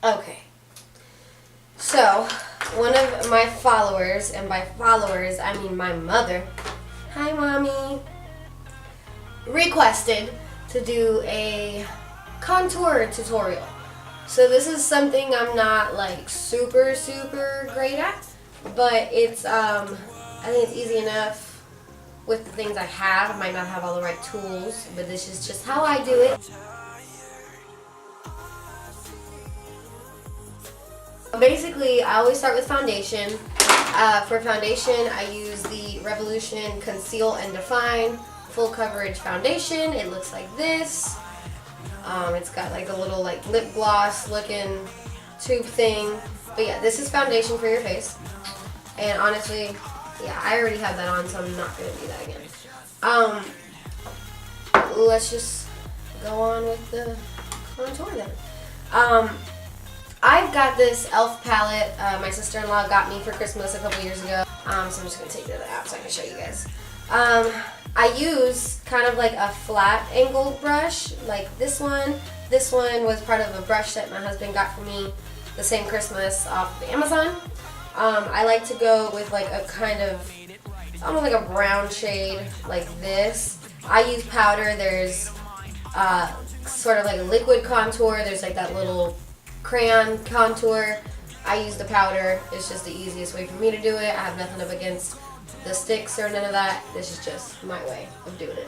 Okay, so one of my followers, and by followers I mean my mother, hi mommy, requested to do a contour tutorial. So this is something I'm not like super great at, but it's I think it's easy enough with the things I have. I might not have all the right tools, but this is just how I do it. Basically, I always start with foundation. For foundation, I use the Revolution Conceal and Define Full Coverage Foundation. It looks like this. It's got like a little like lip gloss looking tube thing. But yeah, this is foundation for your face. And honestly, yeah, I already have that on, so I'm not going to do that again. Let's just go on with the contour then. I've got this e.l.f. palette my sister-in-law got me for Christmas a couple years ago. So I'm just going to take it out so I can show you guys. I use kind of like a flat angle brush like this one. This one was part of a brush set my husband got for me the same Christmas off of Amazon. I like to go with like a kind of, almost like a brown shade like this. I use powder. There's sort of like a liquid contour. There's like that little crayon contour. I use the powder. It's just the easiest way for me to do it. I have nothing up against the sticks or none of that. This is just my way of doing it.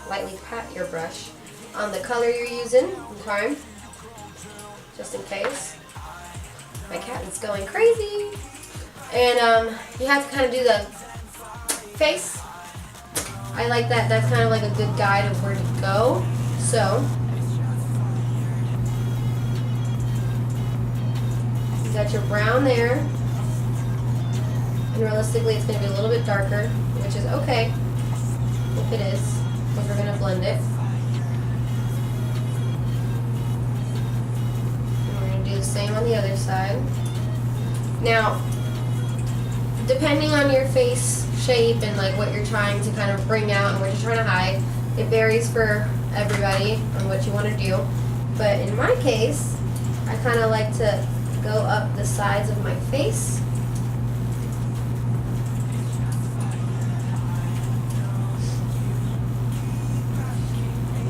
Lightly pat your brush on the color you're using, okay? Just in case. My cat is going crazy. And you have to kind of do the face. I like that. That's kind of like a good guide of where to go. So you got your brown there, and realistically it's going to be a little bit darker, which is okay if it is, because we're going to blend it. And we're going to do the same on the other side. Now, depending on your face shape and like what you're trying to kind of bring out and what you're trying to hide, it varies for everybody on what you want to do. But in my case, I kind of like to go up the sides of my face.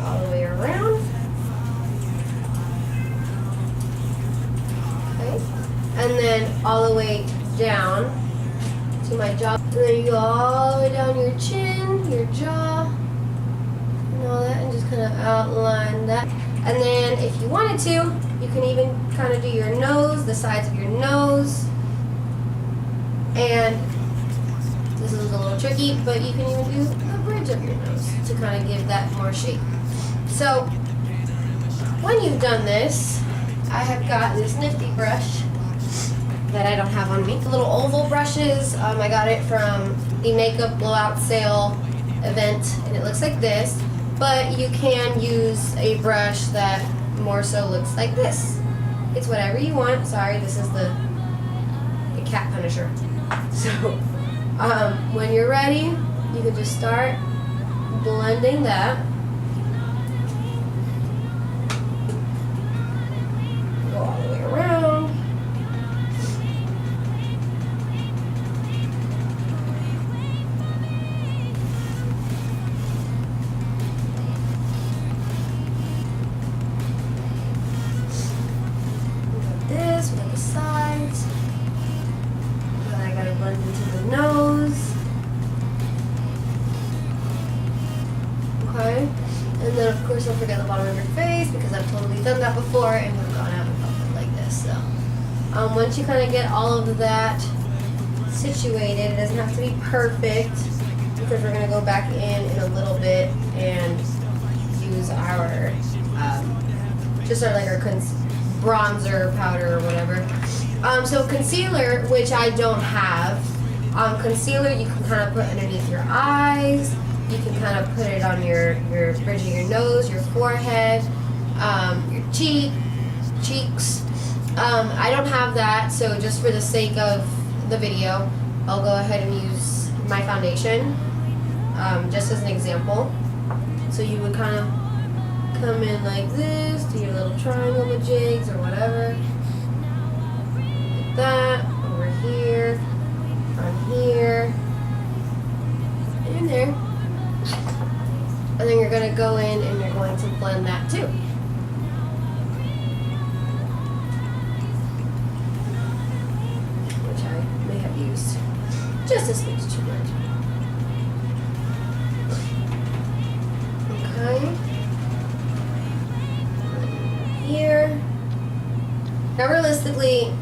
All the way around. Okay. And then all the way down to my jaw. And then you go all the way down your chin, your jaw, and all that, and just kind of outline that. And then if you wanted to, you can even kind of do your nose, the sides of your nose. And this is a little tricky, but you can even do the bridge of your nose to kind of give that more shape. So when you've done this, I have got this nifty brush that I don't have on me. The little oval brushes, I got it from the makeup blowout sale event, and it looks like this. But you can use a brush that more so looks like this. It's whatever you want. Sorry, this is the cat punisher. So when you're ready, you can just start blending that. Go all the way around. This with the sides. Then I gotta blend into the nose. Okay. And then of course don't forget the bottom of your face, because I've totally done that before and we've gone out and felt it like this. So once you kind of get all of that situated, it doesn't have to be perfect, because we're gonna go back in a little bit and use our just our bronzer powder or whatever. So concealer, which I don't have. Concealer you can kind of put underneath your eyes. You can kind of put it on your bridge of your nose, your forehead, your cheeks. I don't have that, so just for the sake of the video, I'll go ahead and use my foundation, just as an example. So you would kind of come in like this, do your little triangle majigs or whatever, blend that too. Which I may have used just a smidge too much. Okay. Here. Now realistically,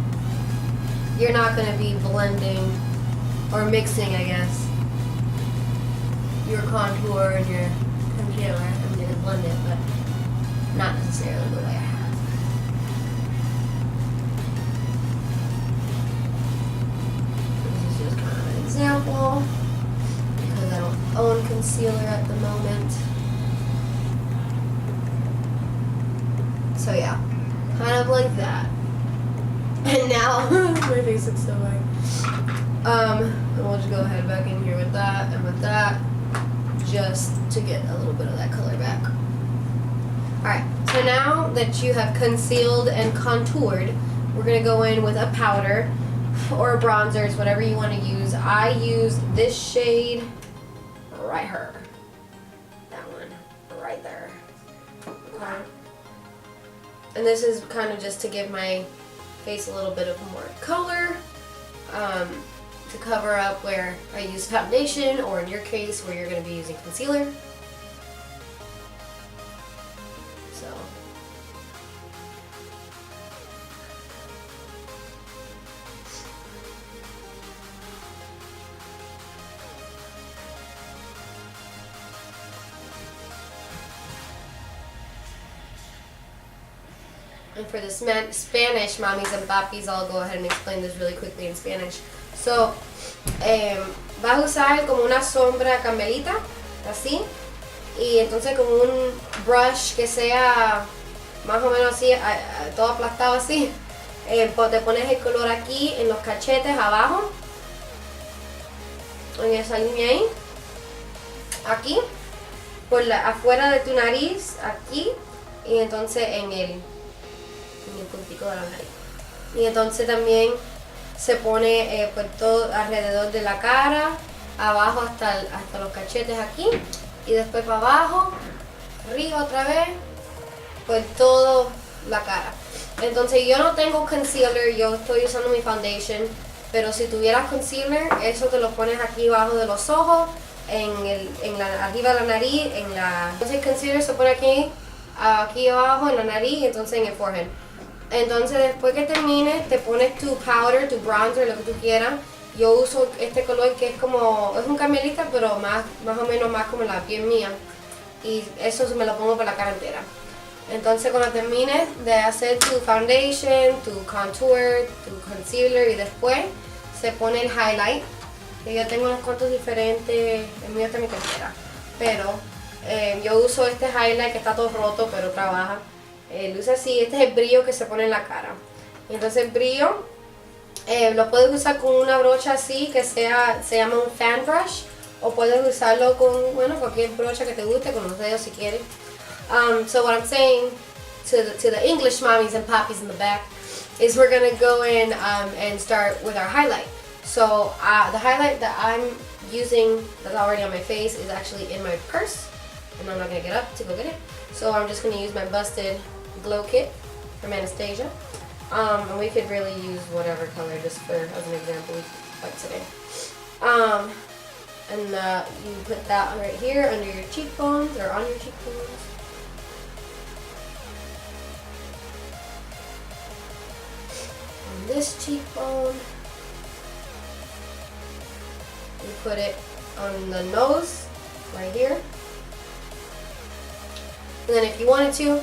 you're not going to be blending or mixing, I guess, your contour and your concealer. I'm going to blend it, but not necessarily the way I have. This is just kind of an example because I don't own concealer at the moment. So yeah, kind of like that. And now my face looks so white. And we'll just go ahead back in here with that and with that, just to get a little bit of that color back. Alright, so now that you have concealed and contoured, we're going to go in with a powder or bronzers, whatever you want to use. I use this shade right here. That one right there. Okay. And this is kind of just to give my face a little bit of more color, to cover up where I use foundation, or in your case where you're going to be using concealer. So and for the Spanish mommies and papis, I'll go ahead and explain this really quickly in Spanish. So, vas a usar como una sombra camelita, así, y entonces con un brush que sea más o menos así, todo aplastado así, te pones el color aquí en los cachetes abajo, en esa línea ahí, aquí, afuera de tu nariz, aquí, y entonces en el puntico de la nariz. Y entonces también se pone por todo alrededor de la cara, abajo hasta los cachetes aquí, y después para abajo, arriba otra vez, por toda la cara. Entonces yo no tengo concealer, yo estoy usando mi foundation, pero si tuvieras concealer, eso te lo pones aquí abajo de los ojos, arriba de la nariz, entonces el concealer se pone aquí abajo en la nariz y entonces en el forehead. Entonces después que termines, te pones tu powder, tu bronzer, lo que tú quieras. Yo uso este color que es un camelita, pero más o menos más como la piel mía. Y eso me lo pongo por la cara entera. Entonces cuando termines de hacer tu foundation, tu contour, tu concealer, y después se pone el highlight. Que yo tengo unos cuantos diferentes, el mío está en mi cartera. Pero yo uso este highlight que está todo roto, pero trabaja. Luce así, este es el brillo que se pone en la cara. Y entonces el brillo lo puedes usar con una brocha así que se llama un fan brush, o puedes usarlo con cualquier brocha que te guste, con los dedos si quieres. So what I'm saying to the English mommies and poppies in the back is we're gonna go in and start with our highlight. So the highlight that I'm using that's already on my face is actually in my purse, and I'm not gonna get up to go get it. So I'm just gonna use my Busted Glow Kit from Anastasia. And we could really use whatever color just as an example like today. And you put that right here under your cheekbones or on your cheekbones. On this cheekbone. You put it on the nose right here. And then if you wanted to,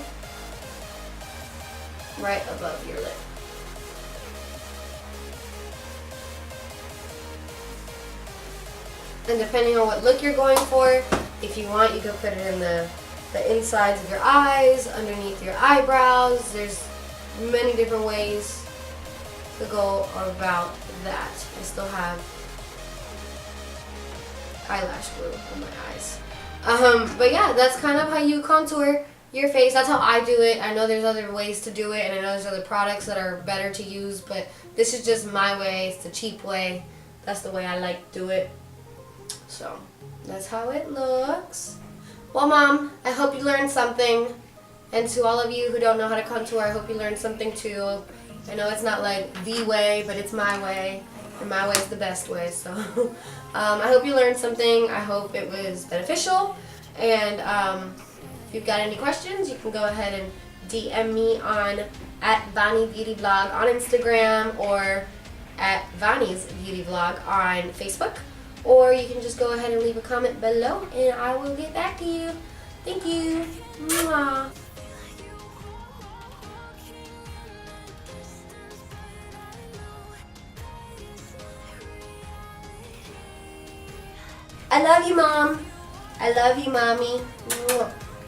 right above your lip. And depending on what look you're going for, if you want, you can put it in the insides of your eyes, underneath your eyebrows. There's many different ways to go about that. I still have eyelash glue on my eyes. But yeah, that's kind of how you contour your face. That's how I do it. I know there's other ways to do it, and I know there's other products that are better to use, but this is just my way. It's the cheap way. That's the way I like to do it. So that's how it looks. Well, Mom, I hope you learned something. And to all of you who don't know how to contour, I hope you learned something too. I know it's not like the way, but it's my way. And my way is the best way. So I hope you learned something. I hope it was beneficial. And if you've got any questions, you can go ahead and DM me on @Vani'sVeautyVlog on Instagram or @Vani'sVeautyVlog on Facebook. Or you can just go ahead and leave a comment below and I will get back to you. Thank you. Mwah. I love you, Mom. I love you, Mommy. Mwah.